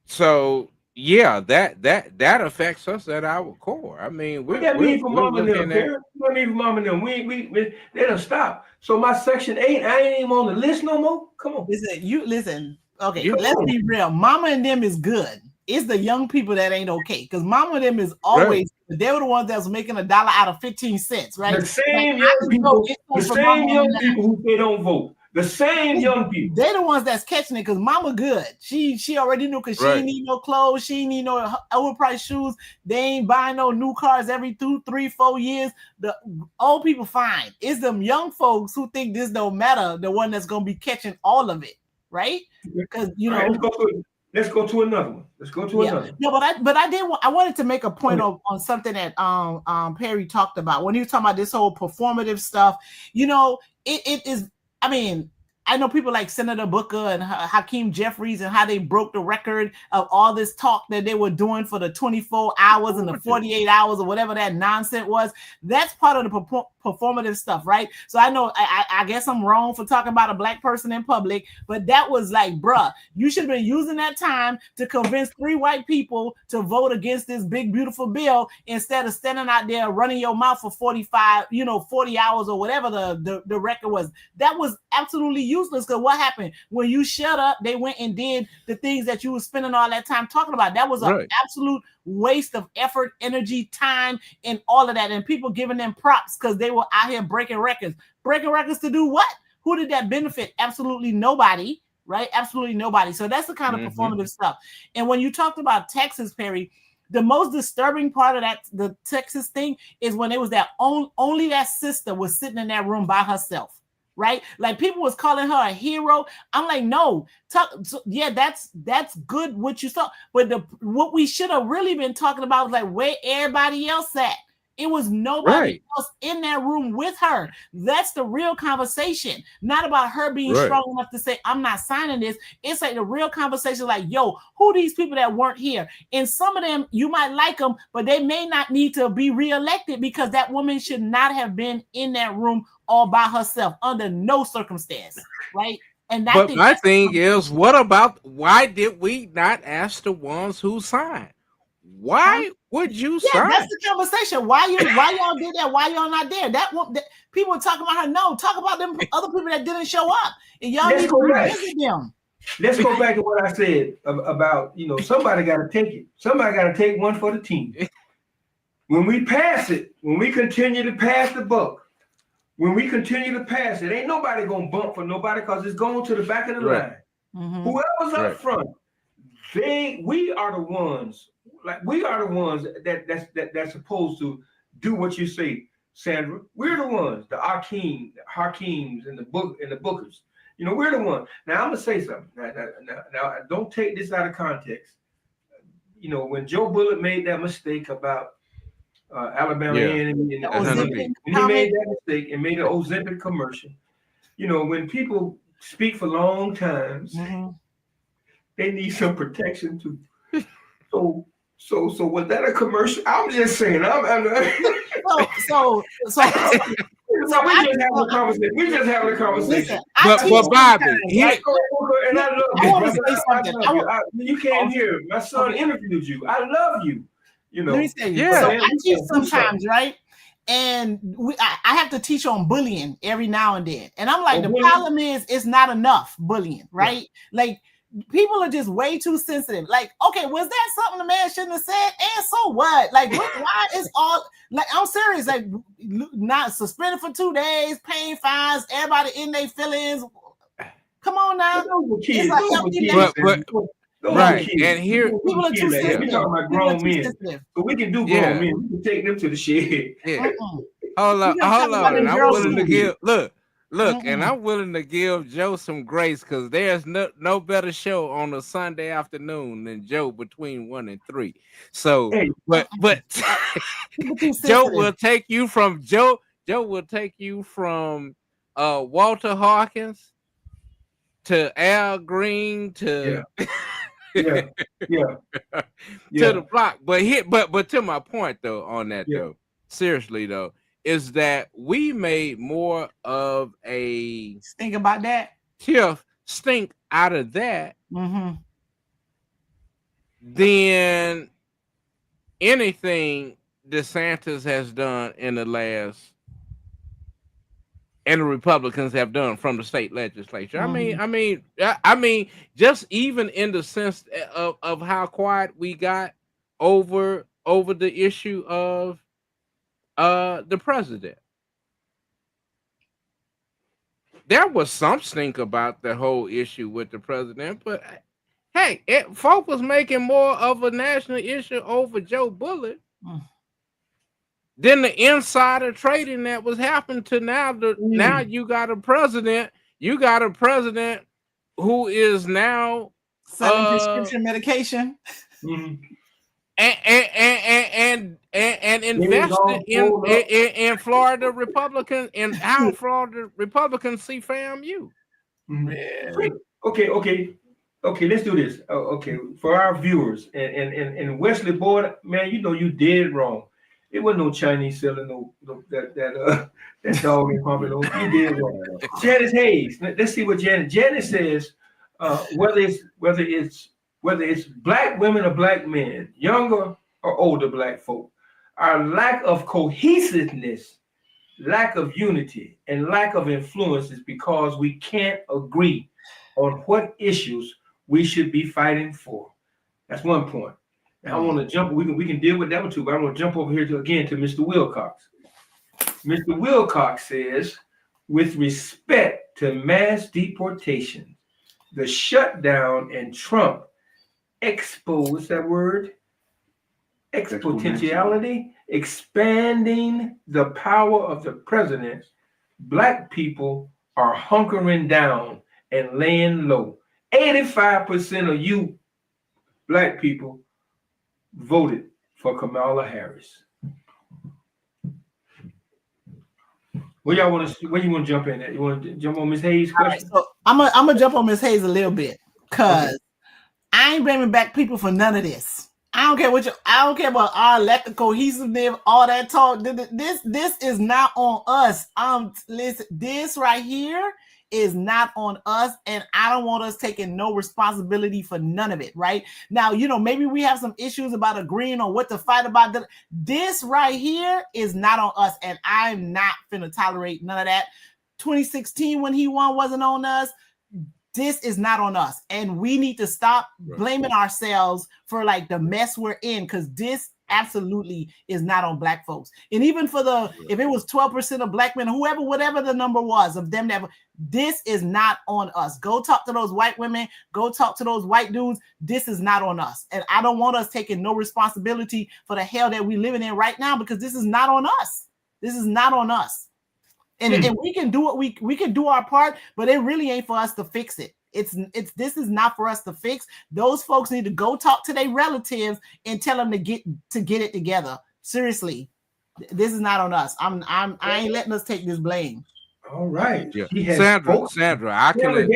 So yeah, that affects us at our core. I mean, what that mean for mom and them, parents? What mean for mom and them? We they don't stop. So my Section 8, I ain't even on the list no more. Come on. Listen. Okay, let's be real. Mama and them is good. It's the young people that ain't okay, because mama and them is always they were the ones that was making $1 out of 15 cents, right? The same young people who they don't vote. The same young people. They're the ones that's catching it, because mama good. She already knew, because she ain't need no clothes. She ain't need no overpriced shoes. They ain't buying no new cars every 2, 3, 4 years. The old people fine. It's them young folks who think this don't matter, the one that's going to be catching all of it, right? Because, you know. Let's go to another one. No, but I wanted to make a point on something that Perry talked about when he was talking about this whole performative stuff. You know, it is. I mean, I know people like Senator Booker and Hakeem Jeffries and how they broke the record of all this talk that they were doing for the 24 hours and the 48 hours or whatever that nonsense was. That's part of the performative stuff, right? So I know I guess I'm wrong for talking about a black person in public, but that was like, bruh, you should have been using that time to convince 3 white people to vote against this big, beautiful bill instead of standing out there running your mouth for 40 hours or whatever the record was. That was absolutely useless, because what happened when you shut up? They went and did the things that you were spending all that time talking about. That was an absolute waste of effort, energy, time, and all of that. And people giving them props because they were out here breaking records. Breaking records to do what? Who did that benefit? Absolutely nobody, right? Absolutely nobody. So that's the kind of performative stuff. And when you talked about Texas, Perry, the most disturbing part of that, the Texas thing, is when it was that only that sister was sitting in that room by herself, right? Like people was calling her a hero. I'm like, no, yeah, that's good what you saw, but what we should have really been talking about was like where everybody else at. It was nobody else in that room with her. That's the real conversation. Not about her being strong enough to say, I'm not signing this. It's like the real conversation like, yo, who these people that weren't here? And some of them, you might like them, but they may not need to be reelected because that woman should not have been in that room all by herself under no circumstance, right? And but my thing is, why did we not ask the ones who signed? Why would you sign? That's the conversation. Why y'all did that? Why y'all not there? That people talking about her. No, talk about them other people that didn't show up. And y'all need to revisit them. Let's go back to what I said about, somebody got to take it. Somebody got to take one for the team. When we pass it, when we continue to pass the buck, when we continue to pass it, ain't nobody gonna bump for nobody because it's going to the back of the line. Mm-hmm. Whoever's up front, we are the ones. Like we are the ones that's supposed to do what you say, Sandra. We're the ones, the Hakeems and the Bookers. We're the ones. Now I'm gonna say something. Now don't take this out of context. When Joe Bullitt made that mistake about Alabama and when he made that mistake and made an Ozempic commercial, when people speak for long times, they need some protection too. So was that a commercial? I'm just saying. We just having a conversation. But Bobby, and I love you. You came here. My son interviewed you. I love you. Let me say, so I teach sometimes, right? And I have to teach on bullying every now and then. And I'm like, problem is, it's not enough bullying, right? Like, people are just way too sensitive. Like, okay, was that something the man shouldn't have said? And so what? Like, why is all like? I'm serious. Like, not suspended for 2 days, paying fines, everybody in their feelings. Come on now. Right, and here people are too sensitive. We're talking about grown men, so we can do grown men. We can take them to the shed. Yeah. Hold on. And I'm willing to give and I'm willing to give Joe some grace because there's no better show on a Sunday afternoon than Joe between 1 and 3. So, but Joe will take you from Walter Hawkins to Al Green to to the block. But to my point though on that though, seriously though, is that we made more of a stink about that stink out of that than anything DeSantis has done in the last, and the Republicans have done from the state legislature. I mean, just even in the sense of how quiet we got over the issue of the president. There was some stink about the whole issue with the president, but hey, folk was making more of a national issue over Joe Bullitt than the insider trading that was happening to now. Now you got a president who is now selling prescription medication. And invested in Florida Republicans and how Florida Republicans see FAMU. Okay. Let's do this. Okay, for our viewers and Wesley Boyd, man, you did wrong. It wasn't no Chinese selling that dog and pumping. You did wrong. Janice Hayes. Let's see what Janice says. Whether it's black women or black men, younger or older black folk, our lack of cohesiveness, lack of unity, and lack of influence is because we can't agree on what issues we should be fighting for. That's one point. I want to jump. We can deal with that one too. But I want to jump over here to Mr. Wilcox. Mr. Wilcox says, with respect to mass deportation, the shutdown and Trump expose that word exponentiality, expanding the power of the president. Black people are hunkering down and laying low. 85% of you Black people voted for Kamala Harris. Where you want to jump in at? You want to jump on Ms. Hayes' question? Right, so I'm gonna jump on Ms. Hayes a little bit because I ain't blaming Black people for none of this. I don't care about our elected cohesiveness, all that talk. This is not on us. Listen, this right here is not on us, and I don't want us taking no responsibility for none of it. Right now, maybe we have some issues about agreeing on what to fight about. This right here is not on us, and I'm not finna tolerate none of that. 2016 when he won wasn't on us. This is not on us, and we need to stop blaming ourselves for like the mess we're in, because this absolutely is not on Black folks. And even for if it was 12% of Black men, whatever the number was of them, this is not on us. Go talk to those white women, go talk to those white dudes. This is not on us, and I don't want us taking no responsibility for the hell that we're living in right now, because this is not on us. This is not on us. And we can do what we can do our part, but it really ain't for us to fix it. This is not for us to fix. Those folks need to go talk to their relatives and tell them to get it together. Seriously, this is not on us. I ain't letting us take this blame. All right, yeah. Sandra, I can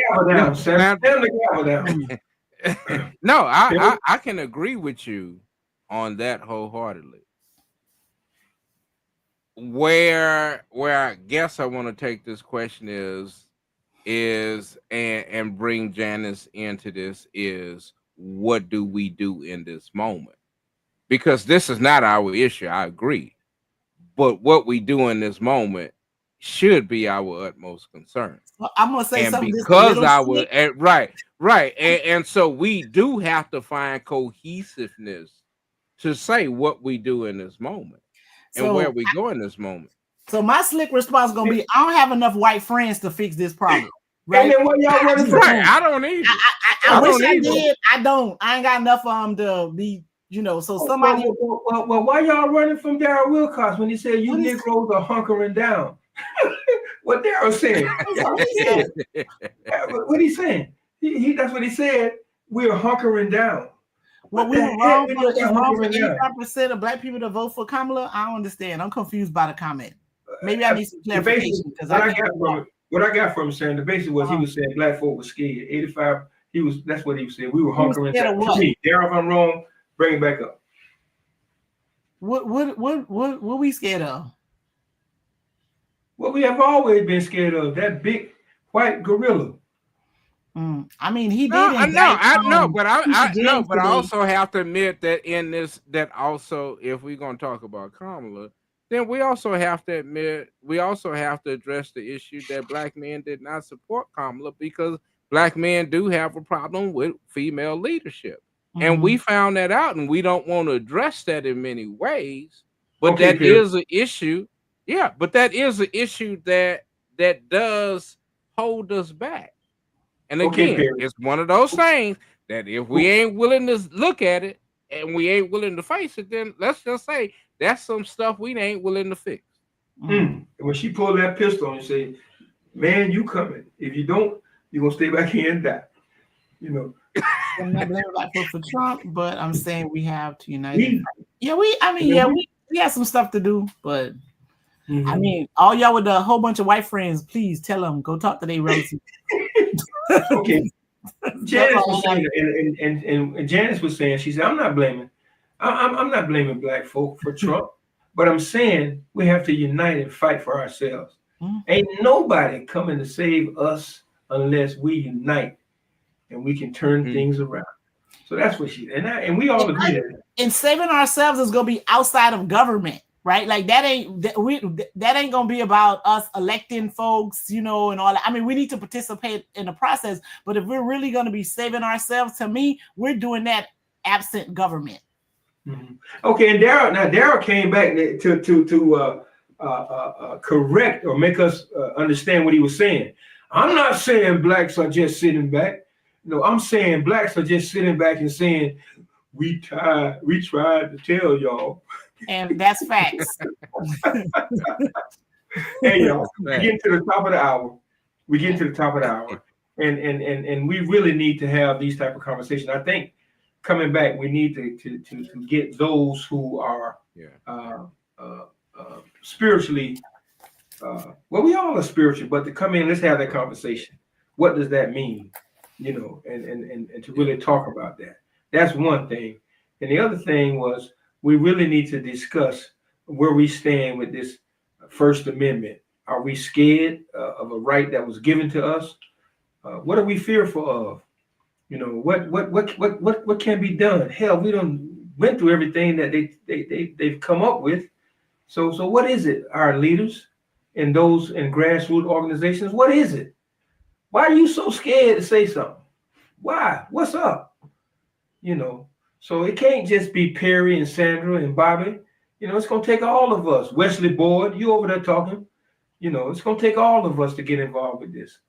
no, I can agree with you on that wholeheartedly. Where I guess I want to take this question is and bring Janice into this is, what do we do in this moment? Because this is not our issue, I agree. But what we do in this moment should be our utmost concern. Well, I'm gonna say something because and so we do have to find cohesiveness to say what we do in this moment. And where we go in this moment. So my slick response is gonna be, I don't have enough white friends to fix this problem. Right? And then what y'all running for? I don't either. I wish I did. I don't. I ain't got enough to be, so somebody. Well, why y'all running from Darryl Wilcox when he said you Negroes are hunkering down? What Darryl saying? What he saying? He that's what he said. We're hunkering down. Well, we were wrong for 85% of Black people to vote for Kamala. I don't understand. I'm confused by the comment. Maybe I need some clarification, because what I got from him saying, the basis was he was saying Black folk were scared. 85. That's what he was saying. We were hunkering down. To me, Darryl, if I'm wrong, bring it back up. What we scared of? What we have always been scared of, that big white gorilla. I mean, he did. I know, but I also have to admit that in this, that also, if we're going to talk about Kamala, then we also have to address the issue that Black men did not support Kamala, because Black men do have a problem with female leadership. And we found that out, and we don't want to address that in many ways, but that is an issue. Yeah, but that is an issue that does hold us back. And again, it's one of those things that if we ain't willing to look at it and we ain't willing to face it, then let's just say that's some stuff we ain't willing to fix. And when she pulled that pistol and said, "Man, you coming. If you don't, you're going to stay back here and die." I'm not blaming Black folks for Trump, but I'm saying we have to unite. We have some stuff to do, but I mean, all y'all with a whole bunch of white friends, please tell them, go talk to their relatives. Okay. Janice was saying, and Janice was saying, she said, I'm not blaming Black folk for Trump, but I'm saying we have to unite and fight for ourselves. Ain't nobody coming to save us unless we unite and we can turn things around. So that's what she and we all agree that. And saving ourselves is gonna be outside of government. Right, like that ain't gonna be about us electing folks, and all that. I mean, we need to participate in the process, but if we're really gonna be saving ourselves, to me, we're doing that absent government. Okay, and Daryl came back to correct or make us understand what he was saying. I'm not saying blacks are just sitting back. No, I'm saying blacks are just sitting back and saying we tried to tell y'all. And that's facts. Hey y'all, we Right. get to the top of the hour. We get to the top of the hour, and we really need to have these type of conversations. I think coming back, we need to get those who are Yeah. Spiritually. Well, we all are spiritual, but to come in, let's have that conversation. What does that mean? And to really talk about that. That's one thing. And the other thing was we really need to discuss where we stand with this First Amendment. Are we scared of a right that was given to us? What are we fearful of? What can be done? Hell, we don't went through everything that they've come up with. So what is it, our leaders and those in grassroots organizations? What is it? Why are you so scared to say something? Why? What's up? So it can't just be Perry and Sandra and Bobby. It's gonna take all of us. Wesley Boyd, you over there talking. It's gonna take all of us to get involved with this.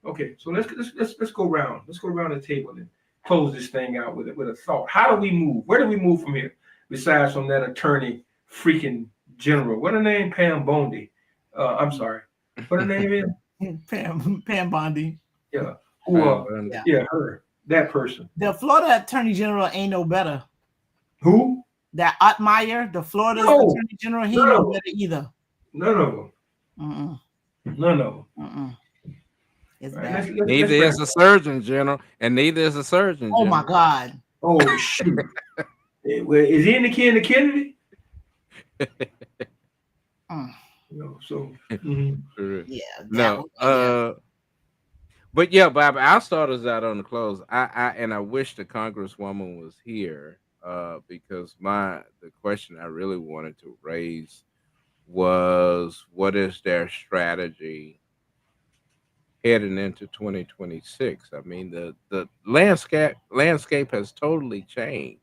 Okay, so let's go around. Let's go around the table and close this thing out with a thought. How do we move? Where do we move from here? Besides from that attorney freaking general. What her name? Pam Bondi. I'm sorry. What her name is? Pam Bondi. Yeah. Who? Yeah, her. That person. The Florida Attorney General ain't no better. Who? That Ottmeyer, the Florida Attorney General, he ain't no better either. None of them. None of them. It's Right, bad. Neither is a surgeon general, and neither is a surgeon Oh general. my God. Oh shoot. Well, is he in the Kennedy? So yeah. No. But yeah, Bob, I'll start us out on the close. I wish the Congresswoman was here, because the question I really wanted to raise was, what is their strategy heading into 2026? I mean, the landscape has totally changed,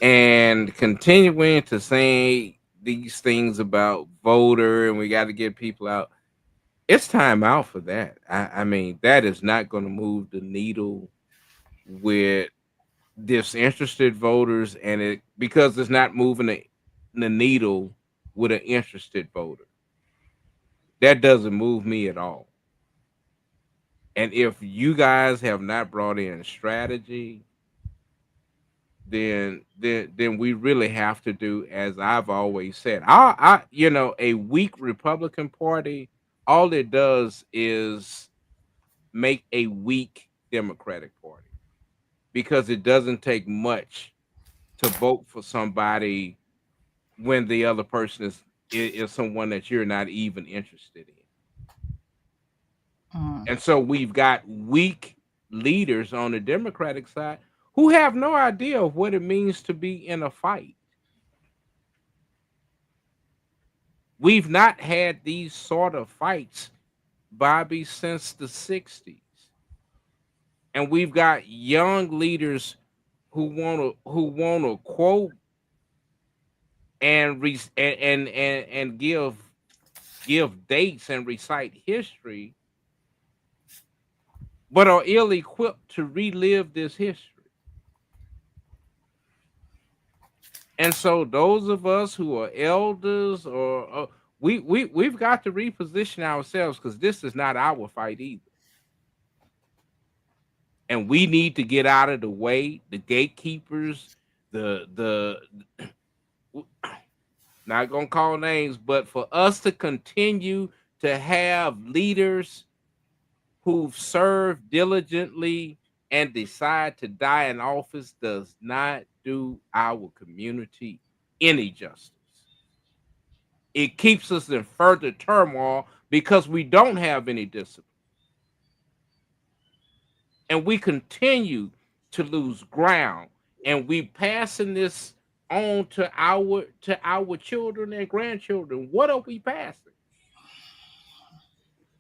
and continuing to say these things about voter and we got to get people out. It's time out for that. I mean, that is not going to move the needle with disinterested voters, and because it's not moving the needle with an interested voter. That doesn't move me at all. And if you guys have not brought in strategy, then we really have to do as I've always said. A weak Republican Party, all it does is make a weak Democratic Party, because it doesn't take much to vote for somebody when the other person is someone that you're not even interested in. And so we've got weak leaders on the Democratic side who have no idea of what it means to be in a fight. We've not had these sort of fights, Bobby, since the 60s. And we've got young leaders who want to quote and give dates and recite history, but are ill-equipped to relive this history. And so those of us who are elders, or we've got to reposition ourselves, because this is not our fight either. And we need to get out of the way, the gatekeepers, the not gonna call names, but for us to continue to have leaders who've served diligently and decide to die in office does not do our community any justice. It keeps us in further turmoil because we don't have any discipline. And we continue to lose ground, and we passing this on to our children and grandchildren. What are we passing?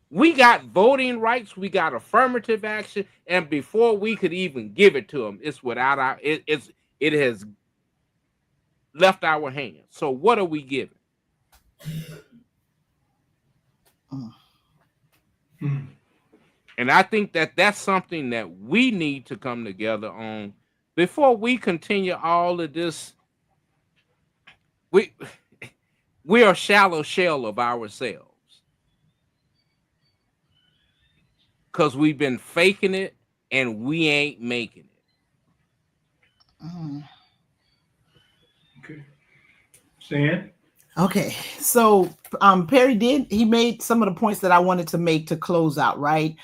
We got voting rights, we got affirmative action, and before we could even give it to them, it's without our it has left our hands. So what are we giving? And I think that that's something that we need to come together on before we continue all of this. We are a shallow shell of ourselves because we've been faking it and we ain't making it. Okay. Stan? Okay, so Perry he made some of the points that I wanted to make to close out, right?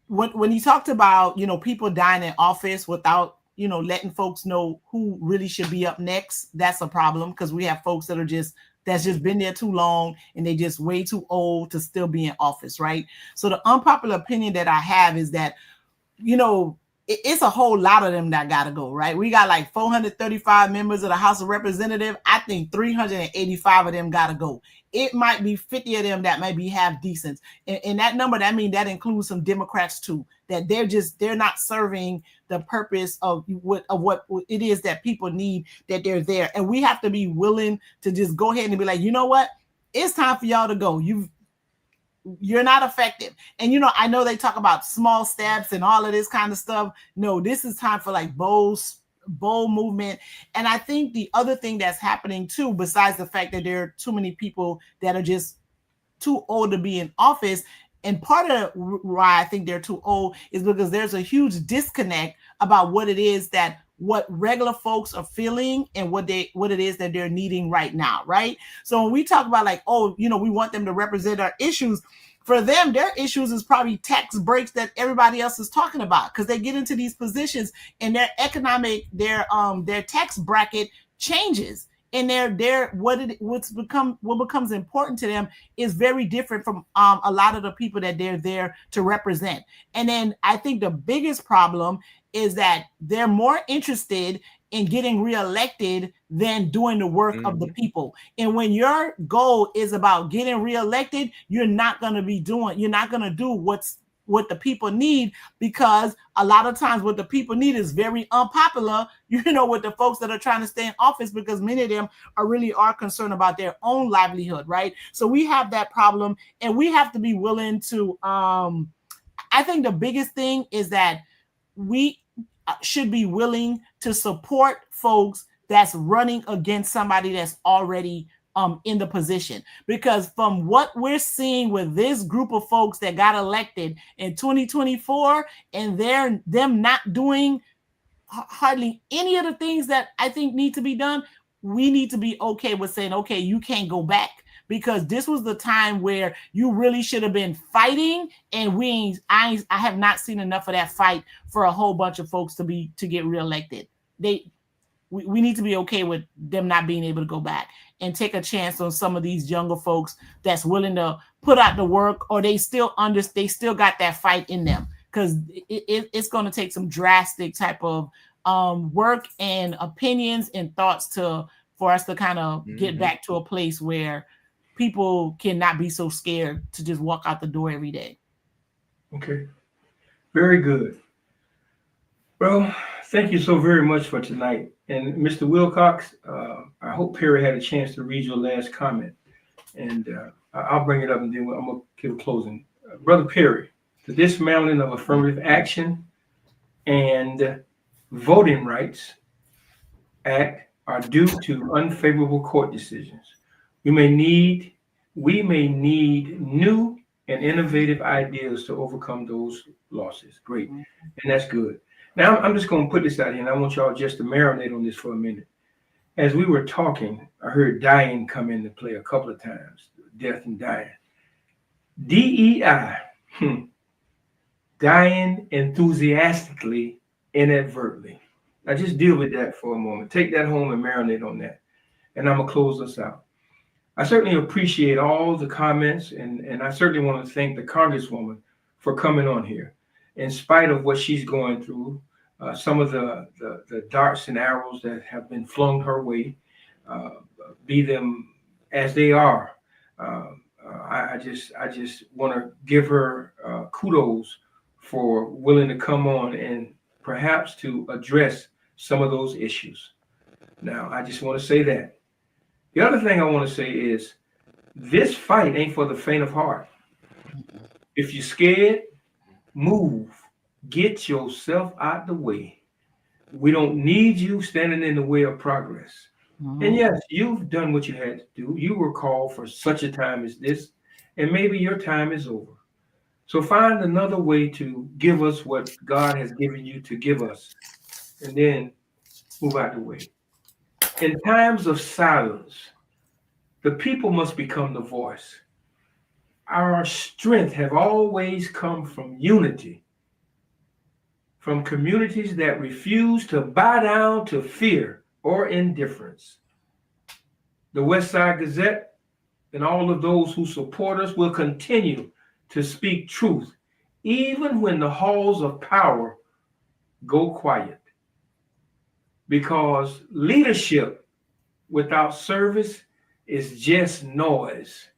When he talked about, people dying in office without, letting folks know who really should be up next, that's a problem because we have folks that's just been there too long and they just way too old to still be in office, right? So the unpopular opinion that I have is that, it's a whole lot of them that got to go, right? We got like 435 members of the House of Representatives. I think 385 of them got to go. It might be 50 of them that might be half decent. And that number, that includes some Democrats too, that they're not serving the purpose of what it is that people need, that they're there. And we have to be willing to just go ahead and be like, you know what? It's time for y'all to go. You're not effective. And, I know they talk about small steps and all of this kind of stuff. No, this is time for like bold movement. And I think the other thing that's happening too, besides the fact that there are too many people that are just too old to be in office, and part of why I think they're too old is because there's a huge disconnect about what regular folks are feeling and what it is that they're needing right now, right? So when we talk about like, we want them to represent our issues, for them, their issues is probably tax breaks that everybody else is talking about, because they get into these positions and their tax bracket changes. And what becomes important to them is very different from a lot of the people that they're there to represent. And then I think the biggest problem is that they're more interested in getting reelected than doing the work of the people. And when your goal is about getting reelected, you're not going to do what the people need, because a lot of times what the people need is very unpopular, with the folks that are trying to stay in office, because many of them are concerned about their own livelihood, right? So we have that problem, and we have to be willing to, I think the biggest thing is that we should be willing to support folks that's running against somebody that's already in the position. Because from what we're seeing with this group of folks that got elected in 2024, and them not doing hardly any of the things that I think need to be done, we need to be okay with saying, okay, you can't go back, because this was the time where you really should have been fighting, and I have not seen enough of that fight for a whole bunch of folks to get reelected. We need to be okay with them not being able to go back and take a chance on some of these younger folks that's willing to put out the work, or they still got that fight in them, because it's going to take some drastic type of work and opinions and thoughts for us to kind of get back to a place where people cannot be so scared to just walk out the door every day. Okay. Very good. Well, thank you so very much for tonight. And Mr. Wilcox, I hope Perry had a chance to read your last comment. And I'll bring it up, and then I'm going to give a closing. Brother Perry, the dismantling of affirmative action and voting rights act are due to unfavorable court decisions. We may need new and innovative ideas to overcome those losses. Great. And that's good. Now, I'm just going to put this out here, and I want y'all just to marinate on this for a minute. As we were talking, I heard dying come into play a couple of times, death and dying. DEI, dying enthusiastically, inadvertently. Now, just deal with that for a moment. Take that home and marinate on that. And I'm going to close this out. I certainly appreciate all the comments, and I certainly want to thank the Congresswoman for coming on here. In spite of what she's going through, some of the darts and arrows that have been flung her way, be them as they are, I just want to give her kudos for willing to come on and perhaps to address some of those issues. Now, I just want to say that. The other thing I want to say is this fight ain't for the faint of heart. If you're scared, move. Get yourself out the way. We don't need you standing in the way of progress. And yes, you've done what you had to do. You were called for such a time as this, and maybe your time is over. So find another way to give us what God has given you to give us, and then move out the way. In times of silence, the people must become the voice. Our strength have always come from unity, from communities that refuse to bow down to fear or indifference. The West Side Gazette and all of those who support us will continue to speak truth, even when the halls of power go quiet. Because leadership without service is just noise,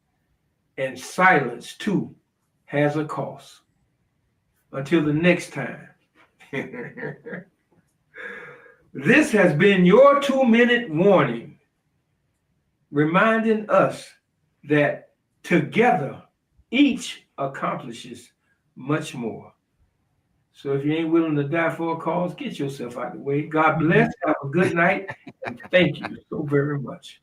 and silence too has a cost. Until the next time. This has been your 2-minute warning, reminding us that together each accomplishes much more. So if you ain't willing to die for a cause, get yourself out of the way. God bless. Have a good night. And thank you so very much.